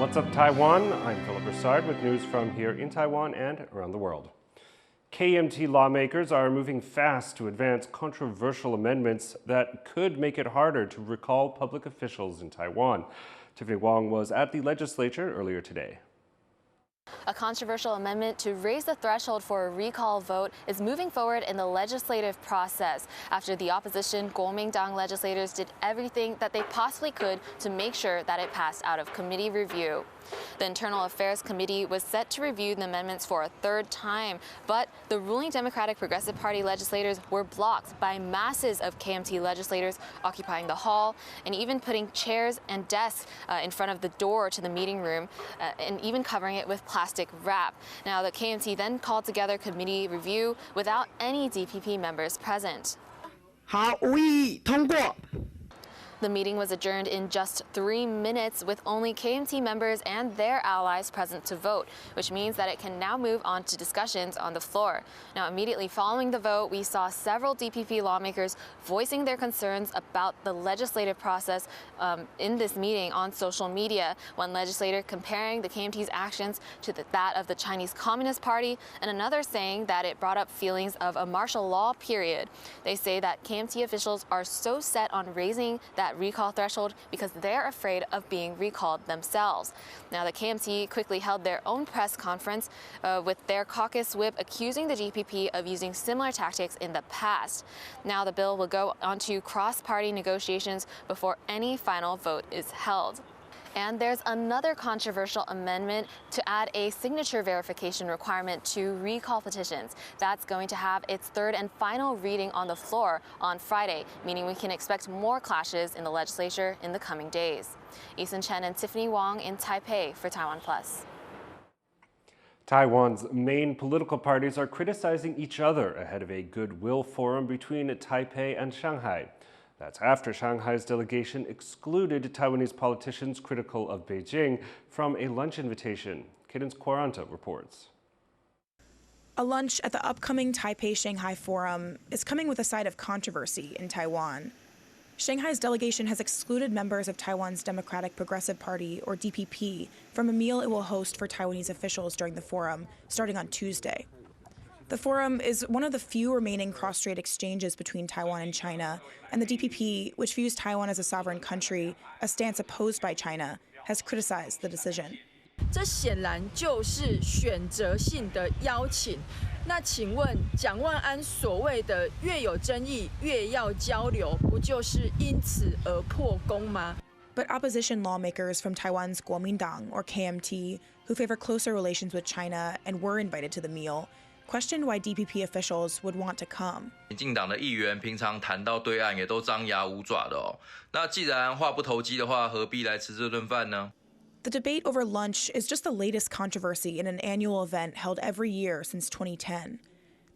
What's up, Taiwan? I'm Brossard with news from here in Taiwan and around the world. KMT lawmakers are moving fast to advance controversial amendments that could make it harder to recall public officials in Taiwan. Tiffany Wong was at the legislature earlier today. A controversial amendment to raise the threshold for a recall vote is moving forward in the legislative process after the opposition Kuomintang legislators did everything that they possibly could to make sure that it passed out of committee review. The Internal Affairs Committee was set to review the amendments for a third time, but the ruling Democratic Progressive Party legislators were blocked by masses of KMT legislators occupying the hall and even putting chairs and desks in front of the door to the meeting room and even covering it with plastic wrap. Now, the KMT then called together committee review without any DPP members present. 好，无异议，通过。 The meeting was adjourned in just 3 minutes with only KMT members and their allies present to vote, which means that it can now move on to discussions on the floor. Now, immediately following the vote, we saw several DPP lawmakers voicing their concerns about the legislative process in this meeting on social media. One legislator comparing the KMT's actions to that of the Chinese Communist Party, and another saying that it brought up feelings of a martial law period. They say that KMT officials are so set on raising that recall threshold because they're afraid of being recalled themselves. Now, the KMT quickly held their own press conference with their caucus whip accusing the DPP of using similar tactics in the past. Now, the bill will go on to cross-party negotiations before any final vote is held. And there's another controversial amendment to add a signature verification requirement to recall petitions. That's going to have its third and final reading on the floor on Friday, meaning we can expect more clashes in the legislature in the coming days. Eason Chen and Tiffany Wong in Taipei for TaiwanPlus. Taiwan's main political parties are criticizing each other ahead of a goodwill forum between Taipei and Shanghai. That's after Shanghai's delegation excluded Taiwanese politicians critical of Beijing from a lunch invitation. Cadence Quaranta reports. A lunch at the upcoming Taipei-Shanghai Forum is coming with a side of controversy in Taiwan. Shanghai's delegation has excluded members of Taiwan's Democratic Progressive Party, or DPP, from a meal it will host for Taiwanese officials during the forum, starting on Tuesday. The forum is one of the few remaining cross-strait exchanges between Taiwan and China, and the DPP, which views Taiwan as a sovereign country, a stance opposed by China, has criticized the decision. 这显然就是选择性的邀请。那请问蒋万安所谓的越有争议越要交流，不就是因此而破功吗？ But opposition lawmakers from Taiwan's Kuomintang, or KMT, who favor closer relations with China and were invited to the meal, questioned why DPP officials would want to come. 民进党的议员平常谈到对岸也都张牙舞爪的哦。那既然话不投机的话，何必来吃这顿饭呢？ The debate over lunch is just the latest controversy in an annual event held every year since 2010.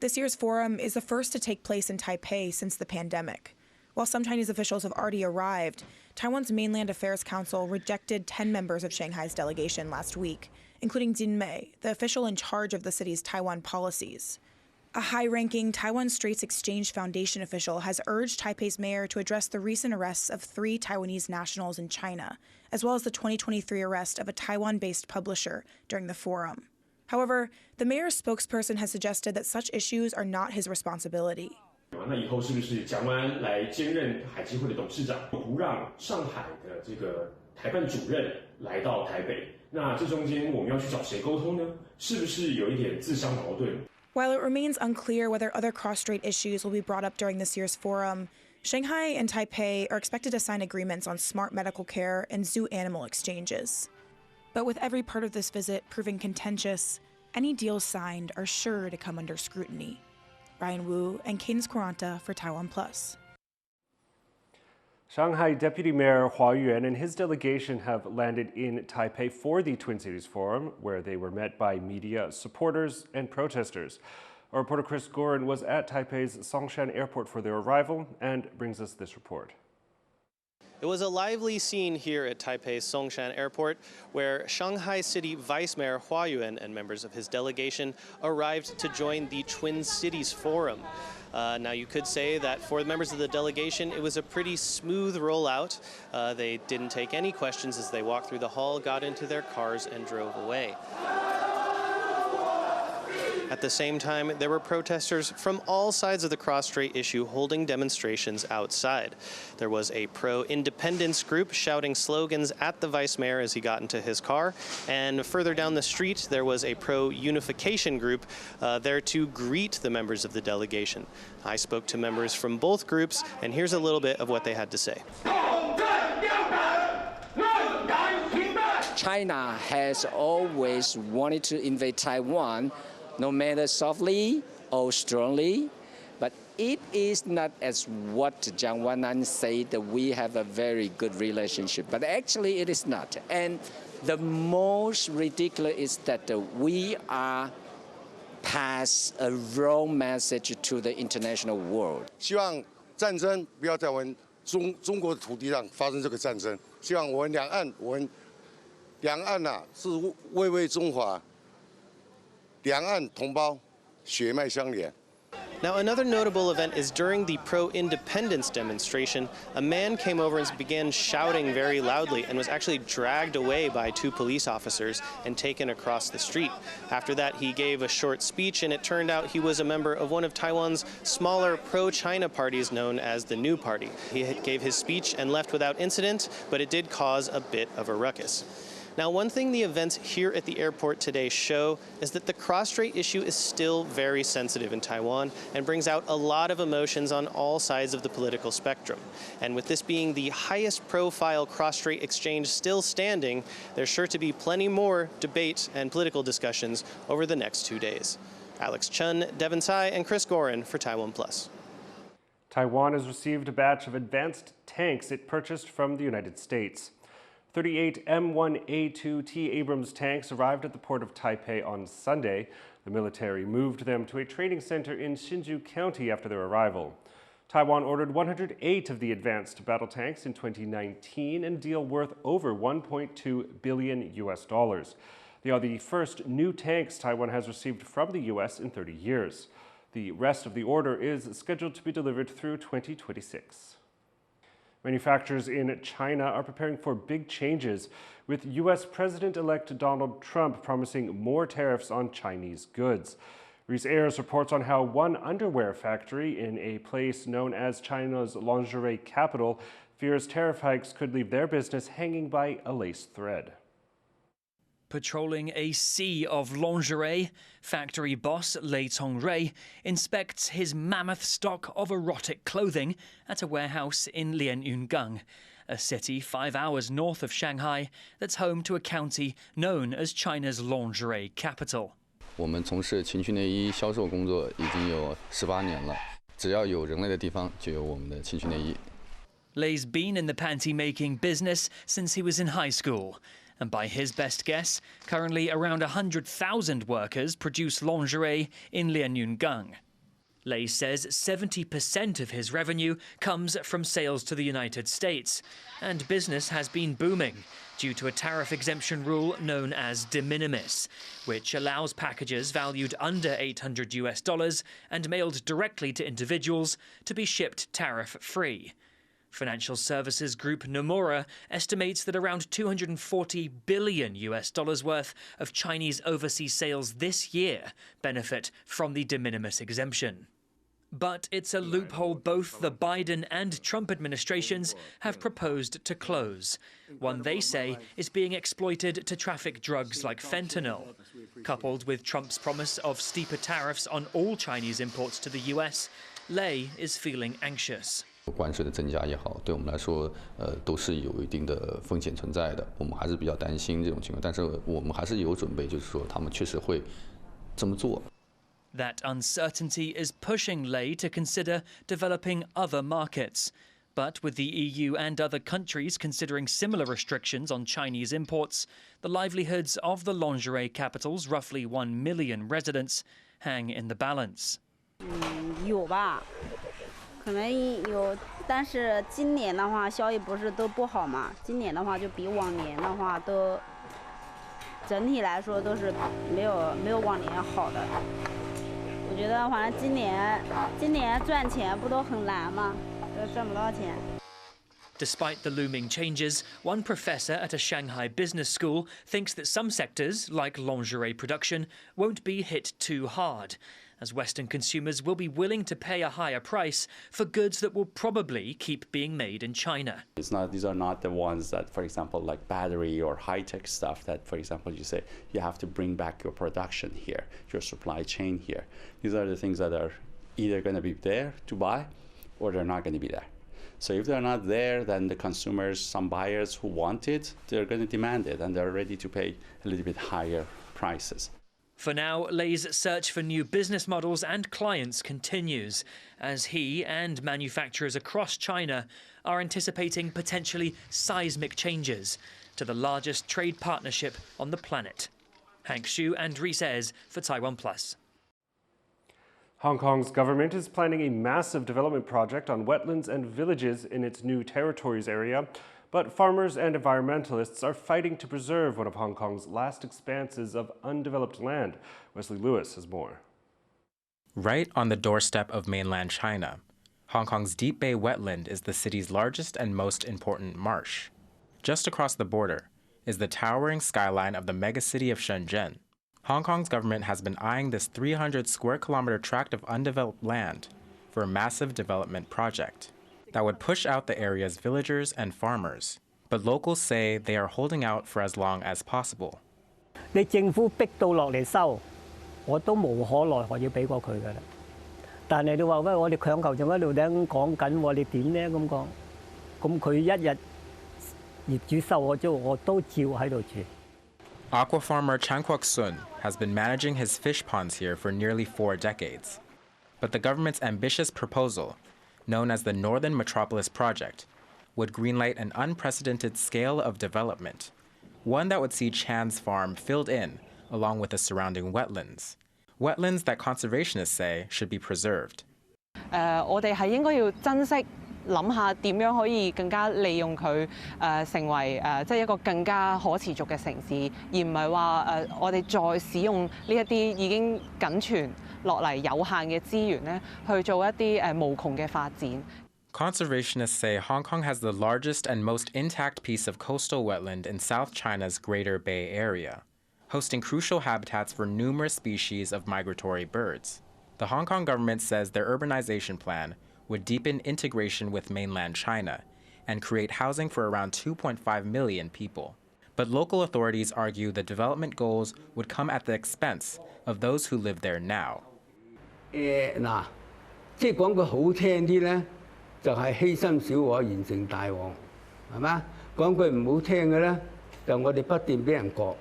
This year's forum is the first to take place in Taipei since the pandemic. While some Chinese officials have already arrived, Taiwan's Mainland Affairs Council rejected 10 members of Shanghai's delegation last week, including Jin Mei, the official in charge of the city's Taiwan policies. A high-ranking Taiwan Straits Exchange Foundation official has urged Taipei's mayor to address the recent arrests of 3 Taiwanese nationals in China, as well as the 2023 arrest of a Taiwan-based publisher during the forum. However, the mayor's spokesperson has suggested that such issues are not his responsibility. 那以后是不是蒋万安来兼任海基会的董事长，不让上海的这个台办主任来到台北？那这中间我们要去找谁沟通呢？是不是有一点自相矛盾？ While it remains unclear whether other cross-strait issues will be brought up during this year's forum, Shanghai and Taipei are expected to sign agreements on smart medical care and zoo animal exchanges. But with every part of this visit proving contentious, any deals signed are sure to come under scrutiny. Ryan Wu and Cadence Quaranta for TaiwanPlus. Shanghai Deputy Mayor Hua Yuan and his delegation have landed in Taipei for the Twin Cities Forum, where they were met by media, supporters, and protesters. Our reporter Chris Gorin was at Taipei's Songshan Airport for their arrival and brings us this report. It was a lively scene here at Taipei's Songshan Airport, where Shanghai City Vice Mayor Hua Yuan and members of his delegation arrived to join the Twin Cities Forum. Now, you could say that for the members of the delegation, it was a pretty smooth rollout. They didn't take any questions as they walked through the hall, got into their cars, and drove away. At the same time, there were protesters from all sides of the cross-strait issue holding demonstrations outside. There was a pro-independence group shouting slogans at the vice mayor as he got into his car, and further down the street, there was a pro-unification group there to greet the members of the delegation. I spoke to members from both groups, and here's a little bit of what they had to say. China has always wanted to invade Taiwan, no matter softly or strongly, but it is not as what Jiang Wannan said that we have a very good relationship, but actually it is not. And the most ridiculous is that we are pass a wrong message to the international world. 希望战争不要在我们中国的土地上发生这个战争。希望我们两岸呐是为中华。 两岸同胞血脉相连。 Now, another notable event is during the pro-independence demonstration, a man came over and began shouting very loudly and was actually dragged away by 2 police officers and taken across the street. After that, he gave a short speech, and it turned out he was a member of one of Taiwan's smaller pro-China parties known as the New Party. He gave his speech and left without incident, but it did cause a bit of a ruckus. Now, one thing the events here at the airport today show is that the cross-strait issue is still very sensitive in Taiwan and brings out a lot of emotions on all sides of the political spectrum. And with this being the highest profile cross-strait exchange still standing, there's sure to be plenty more debate and political discussions over the next 2 days. Alex Chun, Devin Tsai, and Chris Gorin for TaiwanPlus. Taiwan has received a batch of advanced tanks it purchased from the United States. 38 M1A2T Abrams tanks arrived at the port of Taipei on Sunday. The military moved them to a training center in Hsinchu County after their arrival. Taiwan ordered 108 of the advanced battle tanks in 2019, and a deal worth over $1.2 billion. They are the first new tanks Taiwan has received from the U.S. in 30 years. The rest of the order is scheduled to be delivered through 2026. Manufacturers in China are preparing for big changes, with U.S. President-elect Donald Trump promising more tariffs on Chinese goods. Reese Ayers reports on how one underwear factory in a place known as China's lingerie capital fears tariff hikes could leave their business hanging by a lace thread. Patrolling a sea of lingerie, factory boss Lei Tong-rui inspects his mammoth stock of erotic clothing at a warehouse in Lianyungang, a city 5 hours north of Shanghai that's home to a county known as China's lingerie capital. 我们从事情趣内衣销售工作已经有18年了，只要有人类的地方就有我们的情趣内衣。 Lei's been in the panty-making business since he was in high school. And by his best guess, currently around 100,000 workers produce lingerie in Lianyungang. Lei says 70% of his revenue comes from sales to the United States, and business has been booming due to a tariff exemption rule known as de minimis, which allows packages valued under $800 and mailed directly to individuals to be shipped tariff-free. Financial services group Nomura estimates that around $240 billion worth of Chinese overseas sales this year benefit from the de minimis exemption. But it's a loophole both the Biden and Trump administrations have proposed to close, one they say is being exploited to traffic drugs like fentanyl. Coupled with Trump's promise of steeper tariffs on all Chinese imports to the US, Lei is feeling anxious. 关税的增加也好，对我们来说，都是有一定的风险存在的。我们还是比较担心这种情况，但是我们还是有准备，就是说他们确实会这么做。 That uncertainty is pushing Lei to consider developing other markets. But with the EU and other countries considering similar restrictions on Chinese imports, the livelihoods of the lingerie capital's roughly 1 million residents hang in the balance. 有吧，可能有，但是今年的话效益不是都不好嘛？今年的话就比往年的话都整体来说都是没有往年好的。我觉得反正今年赚钱不都很难吗？都赚不到钱。 Despite the looming changes, one professor at a Shanghai business school thinks that some sectors, like lingerie production, won't be hit too hard, as Western consumers will be willing to pay a higher price for goods that will probably keep being made in China. These are not the ones that, for example, like battery or high-tech stuff that, for example, you say you have to bring back your production here, your supply chain here. These are the things that are either going to be there to buy or they're not going to be there. So if they're not there, then the consumers, some buyers who want it, they're going to demand it and they're ready to pay a little bit higher prices. For now, Lei's search for new business models and clients continues, as he and manufacturers across China are anticipating potentially seismic changes to the largest trade partnership on the planet. Hank Xu and Rhys Ayres for TaiwanPlus. Hong Kong's government is planning a massive development project on wetlands and villages in its new territories area, but farmers and environmentalists are fighting to preserve one of Hong Kong's last expanses of undeveloped land. Wesley Lewis has more. Right on the doorstep of mainland China, Hong Kong's Deep Bay wetland is the city's largest and most important marsh. Just across the border is the towering skyline of the megacity of Shenzhen. Hong Kong's government has been eyeing this 300 square kilometer tract of undeveloped land for a massive development project that would push out the area's villagers and farmers. But locals say they are holding out for as long as possible. 你政府逼到落嚟收，我都無可奈何要俾過佢㗎啦。但係你話喂，我哋強求仲喺度講緊喎，你點咧咁講？咁佢一日業主收我租，我都照喺度住。 Aqua farmer Chan Kwok Sun has been managing his fish ponds here for nearly 4 decades. But the government's ambitious proposal, known as the Northern Metropolis Project, would greenlight an unprecedented scale of development, one that would see Chan's farm filled in along with the surrounding wetlands, wetlands that conservationists say should be preserved. 我哋係應該要珍惜。 諗下點樣可以更加利用佢成為即係一個更加可持續嘅城市，而唔係話我哋再使用呢一啲已經僅存落嚟有限嘅資源咧，去做一啲無窮嘅發展。Conservationists say Hong Kong has the largest and most intact piece of coastal wetland in South China's Greater Bay Area, hosting crucial habitats for numerous species of migratory birds. The Hong Kong government says their urbanization plan would deepen integration with mainland China and create housing for around 2.5 million people. But local authorities argue the development goals would come at the expense of those who live there now. 嗱，即係講句好聽啲咧，就係犧牲小我，完成大王，係嘛？講句唔好聽嘅咧，就我哋不斷俾人割，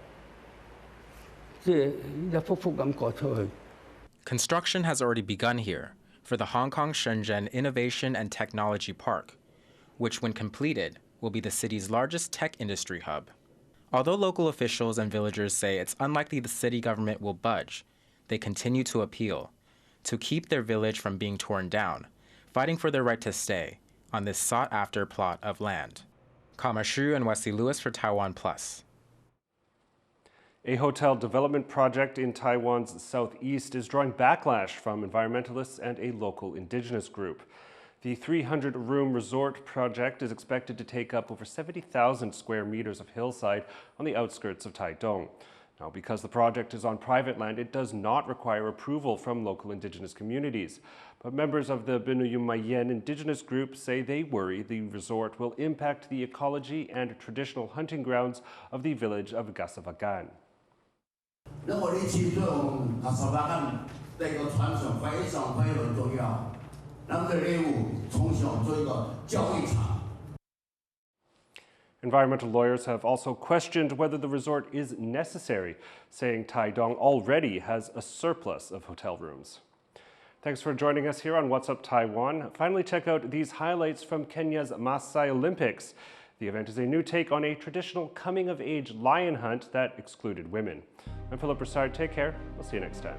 即係一幅幅咁割出去。Construction has already begun here for the Hong Kong Shenzhen Innovation and Technology Park, which when completed will be the city's largest tech industry hub. Although local officials and villagers say it's unlikely the city government will budge, they continue to appeal to keep their village from being torn down, fighting for their right to stay on this sought-after plot of land. Kama Xu and Wesley Lewis for TaiwanPlus. A hotel development project in Taiwan's southeast is drawing backlash from environmentalists and a local indigenous group. The 300-room resort project is expected to take up over 70,000 square meters of hillside on the outskirts of Taitung. Now, because the project is on private land, it does not require approval from local indigenous communities. But members of the Binuyumayen indigenous group say they worry the resort will impact the ecology and traditional hunting grounds of the village of Gasavagan. 那我哋其中Gasavagan呢個傳承非常重要，讓個禮物從小做一個教育場。 Environmental lawyers have also questioned whether the resort is necessary, saying Taitung already has a surplus of hotel rooms. Thanks for joining us here on What's Up Taiwan. Finally, check out these highlights from Kenya's Maasai Olympics. The event is a new take on a traditional coming-of-age lion hunt that excluded women. I'm Philip Brossard. Take care. We'll see you next time.